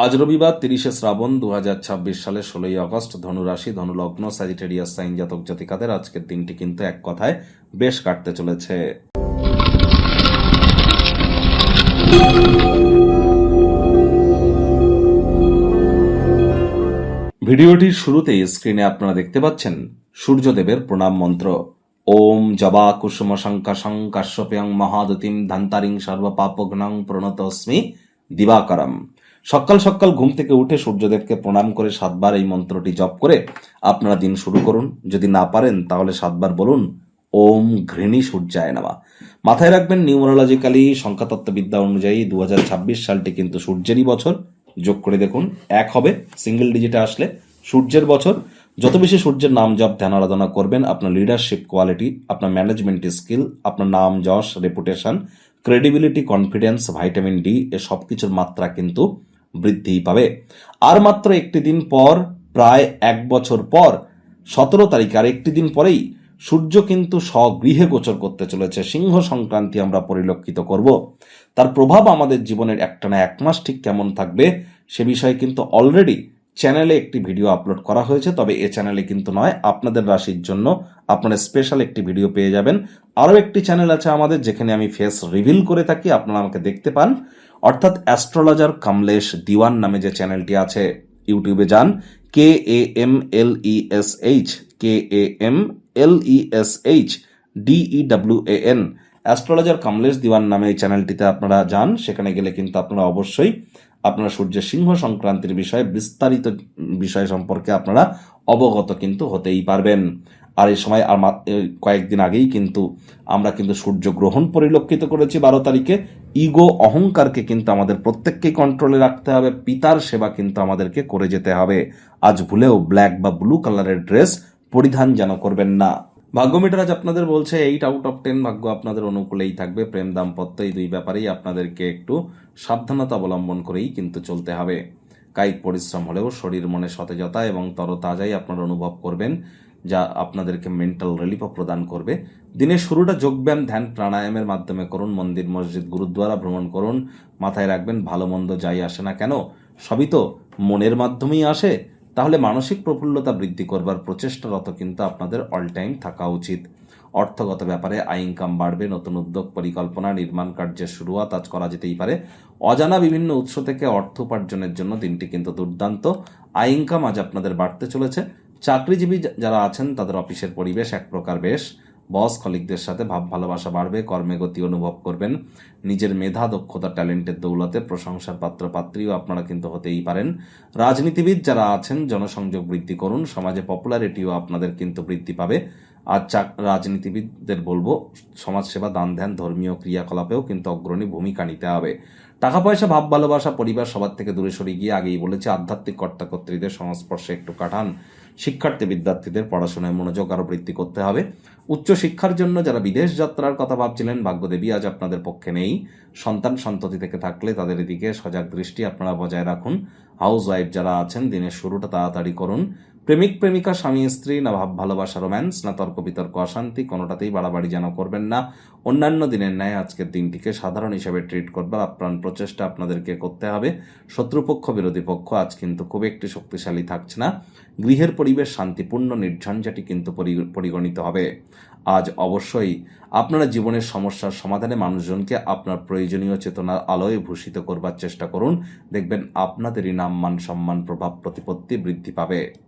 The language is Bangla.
আজ রবিবার ৩০শে শ্রাবণ ২০২৬ সালের ১৬ই আগস্ট। ধনুরাশি, ধনুলগ্ন, স্যাজিটেরিয়াস সাইন জাতক জাতিকাদের আজকের দিনটি কিন্তু এক কথায় বেশ কাটতে চলেছে। ভিডিওটির শুরুতেই স্ক্রিনে আপনারা দেখতে পাচ্ছেন সূর্যদেবের প্রণাম মন্ত্র। ওম জবা কুসুম শঙ্কাশং কাশ্যপেয়ং মহাদতিম ধান্তারিং সর্বপাপঘ্নং প্রণতস্মি দিবাকরম। সকাল সকাল ঘুম থেকে উঠে সূর্যদেবকে প্রণাম করে ৭ বার এই মন্ত্রটি জপ করে আপনারা দিন শুরু করুন। যদি না পারেন তাহলে ৭ বার বলুন ওম ঘৃণী সূর্যায় নমঃ। মাথায় রাখবেন, নিউমারোলজিক্যালি সংখ্যাতত্ত্ববিদ্যা অনুযায়ী ২০২৬ সালটি কিন্তু সূর্যেরই বছর। যোগ করে দেখুন, ১ হবে সিঙ্গেল ডিজিটে আসলে। সূর্যের বছর। যত বেশি সূর্যের নাম জপ ধ্যান আরাধনা করবেন, আপনার লিডারশিপ কোয়ালিটি, আপনার ম্যানেজমেন্ট স্কিল, আপনার নাম যশ, reputation, credibility, confidence, vitamin D এ সব কিছুর মাত্রা কিন্তু বৃদ্ধি পাবে। আর মাত্র একটি দিন পর, প্রায় ১ বছর পর ১৭ তারিখ, আর একটি দিন পরেই সূর্য কিন্তু স্বগৃহে গোচর করতে চলেছে। সিংহ সংক্রান্তি আমরা পরিলক্ষিত করব। তার প্রভাব আমাদের জীবনের একটানা ১ মাস ঠিক কেমন থাকবে সে বিষয়ে কিন্তু অলরেডি চ্যানেলে একটি ভিডিও আপলোড করা হয়েছে। তবে এ চ্যানেলে কিন্তু নয়, আপনাদের রাশির জন্য আপনারা স্পেশাল একটি ভিডিও পেয়ে যাবেন। আরও একটি চ্যানেল আছে আমাদের, যেখানে আমি ফেস রিভিল করে থাকি, আপনারা আমাকে দেখতে পান। অর্থাৎ অ্যাস্ট্রোলজার কামলেশ দিওয়ান নামে যে চ্যানেলটি আছে, ইউটিউবে যান, KAMLESHKAMLESHDEWAN অ্যাস্ট্রোলজার কামলেশ দিওয়ান নামে এই চ্যানেলটিতে আপনারা যান। সেখানে গেলে কিন্তু আপনারা অবশ্যই আপনারা সূর্যের সিংহ সংক্রান্তির বিষয়ে বিস্তারিত বিষয় সম্পর্কে আপনারা অবগত কিন্তু হতেই পারবেন। আর এই সময় আর কয়েকদিন আগেই কিন্তু আমরা কিন্তু সূর্য গ্রহণ পরিলক্ষিত করেছি ১২ তারিখে। ইগো, অহংকারকে কিন্তু আমাদের প্রত্যেককেই কন্ট্রোলে রাখতে হবে। পিতার সেবা কিন্তু আমাদেরকে করে যেতে হবে। আজ ভুলেও ব্ল্যাক বা ব্লু কালারের ড্রেস পরিধান যেন করবেন না। ভাগ্য মিটার আজ আপনাদের বলছে 8 আউট অফ 10 ভাগ্য আপনাদের অনুকূলেই থাকবে। প্রেম, দাম্পত্য এই দুই ব্যাপারেই আপনাদেরকে একটু সাবধানতা অবলম্বন করেই কিন্তু চলতে হবে। কায়িক পরিশ্রম হলেও শরীর মনে সতেজতা এবং তরতাজাই আপনারা অনুভব করবেন, যা আপনাদেরকে মেন্টাল রিলিফও প্রদান করবে। দিনের শুরুটা যোগব্যায়াম, ধ্যান, প্রাণায়ামের মাধ্যমে করুন। মন্দির, মসজিদ, গুরুদ্বারা ভ্রমণ করুন। মাথায় রাখবেন, ভালো মন্দ যাই আসে না কেন, সবই তো মনের মাধ্যমেই আসে। তাহলে মানসিক প্রফুল্লতা বৃদ্ধি করবার প্রচেষ্টারত কিন্তু আপনাদের অল টাইম থাকা উচিত। অর্থগত ব্যাপারে আয় ইনকাম বাড়বে। নতুন উদ্যোগ, পরিকল্পনা, নির্মাণ কার্যের শুরুয়াত আজ করা যেতেই পারে। অজানা বিভিন্ন উৎস থেকে অর্থ উপার্জনের জন্য দিনটি কিন্তু দুর্দান্ত। আয় ইনকাম আজ আপনাদের বাড়তে চলেছে। চাকরিজীবী যারা আছেন তাদের অফিসের পরিবেশ এক প্রকার বেশ। বস, কলিগদের সাথে ভাব ভালোবাসা বাড়বে। কর্মে গতি অনুভব করবেন। নিজের মেধা, দক্ষতা, ট্যালেন্টের দৌলতে প্রশংসার পাত্র পাত্রীও আপনারা কিন্তু হতেই পারেন। রাজনীতিবিদ যারা আছেন জনসংযোগ বৃদ্ধি করুন। সমাজে পপুলারিটিও আপনাদের কিন্তু বৃদ্ধি পাবে। আর রাজনীতিবিদদের বলবো, সমাজসেবা, দান ধ্যান, ধর্মীয় ক্রিয়াকলাপেও কিন্তু অগ্রণী ভূমিকা নিতে হবে। টাকা পয়সা, ভাব ভালোবাসা, পরিবার সবার থেকে দূরে সরে গিয়ে, আগেই বলেছে, আধ্যাত্মিক কর্তাকর্ত্রীদের সংস্পর্শে একটু কাটান। শিক্ষার্থী বিদ্যার্থীদের পড়াশোনায় মনোযোগ আরও বৃদ্ধি করতে হবে। উচ্চ শিক্ষার জন্য যারা বিদেশ যাত্রার কথা ভাবছিলেন, ভাগ্যদেবী আজ আপনাদের পক্ষে নেই। সন্তান সন্ততি থেকে থাকলে তাদের দিকে সজাগ দৃষ্টি আপনারা বজায় রাখুন। হাউস ওয়াইফ যারা আছেন, দিনের শুরুটা তাড়াতাড়ি করুন। প্রেমিক প্রেমিকা, স্বামী স্ত্রী, না ভাব ভালোবাসা, রোম্যান্স, না তর্ক বিতর্ক, অশান্তি, কোনোটাতেই বাড়াবাড়ি যেন করবেন না। অন্যান্য দিনের ন্যায় আজকের দিনটিকে সাধারণ হিসেবে ট্রিট করবার আপ্রাণ প্রচেষ্টা আপনাদেরকে করতে হবে। শত্রুপক্ষ, বিরোধী পক্ষ আজ কিন্তু খুব একটি শক্তিশালী থাকছে না। গৃহের পরিবেশ শান্তিপূর্ণ, নির্ঝঞ্ঝাটি কিন্তু পরিগণিত হবে। আজ অবশ্যই আপনারা জীবনের সমস্যার সমাধানে মানুষজনকে আপনার প্রয়োজনীয় চেতনার আলোয় ভূষিত করবার চেষ্টা করুন। দেখবেন আপনাদেরই নাম, মান, সম্মান, প্রভাব, প্রতিপত্তি বৃদ্ধি পাবে।